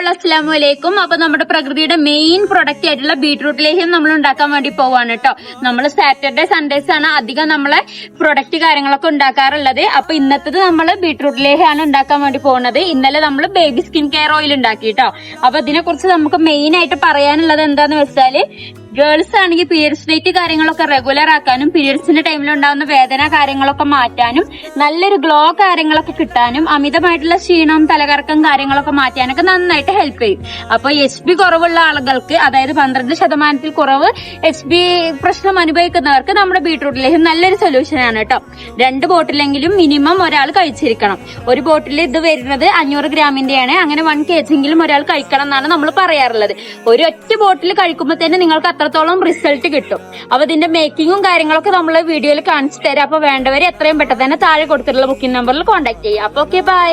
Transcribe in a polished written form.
All അസ്സലാമു അലൈക്കും. അപ്പൊ നമ്മുടെ പ്രകൃതിയുടെ മെയിൻ പ്രൊഡക്റ്റ് ആയിട്ടുള്ള ബീട്രൂട്ട് ലേഹ്യം നമ്മൾ ഉണ്ടാക്കാൻ വേണ്ടി പോവാണ് കേട്ടോ. നമ്മൾ സാറ്റർഡേ സൺഡേസ് ആണ് അധികം നമ്മളെ പ്രൊഡക്റ്റ് കാര്യങ്ങളൊക്കെ ഉണ്ടാക്കാറുള്ളത്. അപ്പൊ ഇന്നത്തത് നമ്മൾ ബീട്രൂട്ട് ലേഹ്യമാണ് ഉണ്ടാക്കാൻ വേണ്ടി പോകുന്നത്. ഇന്നലെ നമ്മൾ ബേബി സ്കിൻ കെയർ ഓയിൽ ഉണ്ടാക്കി കേട്ടോ. അപ്പൊ ഇതിനെ കുറിച്ച് നമുക്ക് മെയിൻ ആയിട്ട് പറയാനുള്ളത് എന്താന്ന് വെച്ചാല്, ഗേൾസ് ആണെങ്കിൽ പീരിയഡ്സ് ഡേറ്റ് കാര്യങ്ങളൊക്കെ റെഗുലർ ആക്കാനും പീരിയഡ്സിന്റെ ടൈമിൽ ഉണ്ടാകുന്ന വേദന കാര്യങ്ങളൊക്കെ മാറ്റാനും നല്ലൊരു ഗ്ലോ കാര്യങ്ങളൊക്കെ കിട്ടാനും അമിതമായിട്ടുള്ള ക്ഷീണം തലകറക്കം കാര്യങ്ങളൊക്കെ മാറ്റാനൊക്കെ നന്നായിട്ട് ഹെൽപ്പ് ചെയ്യും. അപ്പൊ HB കുറവുള്ള ആളുകൾക്ക്, അതായത് 12% കുറവ് HB പ്രശ്നം അനുഭവിക്കുന്നവർക്ക് നമ്മുടെ ബീട്രൂട്ട് ലേഹ്യം നല്ലൊരു സൊല്യൂഷൻ ആണ് കേട്ടോ. 2 ബോട്ടിലെങ്കിലും മിനിമം ഒരാൾ കഴിച്ചിരിക്കണം. ഒരു ബോട്ടിൽ ഇത് വരുന്നത് 500 ഗ്രാമിന്റെയാണ്. അങ്ങനെ 1 kg എങ്കിലും ഒരാൾ കഴിക്കണം എന്നാണ് നമ്മൾ പറയാറുള്ളത്. ഒരു ഒറ്റ ബോട്ടിൽ കഴിക്കുമ്പോൾ തന്നെ നിങ്ങൾക്ക് അത്രത്തോളം റിസൾട്ട് കിട്ടും. അപ്പൊ ഇതിന്റെ മേക്കിങ്ങും കാര്യങ്ങളൊക്കെ നമ്മൾ വീഡിയോയിൽ കാണിച്ചു തരാം. അപ്പൊ വേണ്ടവര് എത്രയും പെട്ടെന്ന് തന്നെ താഴെ കൊടുത്തിട്ടുള്ള ബുക്കിംഗ് നമ്പറിൽ കോൺടാക്ട് ചെയ്യാം. അപ്പൊ ഓക്കെ, ബൈ.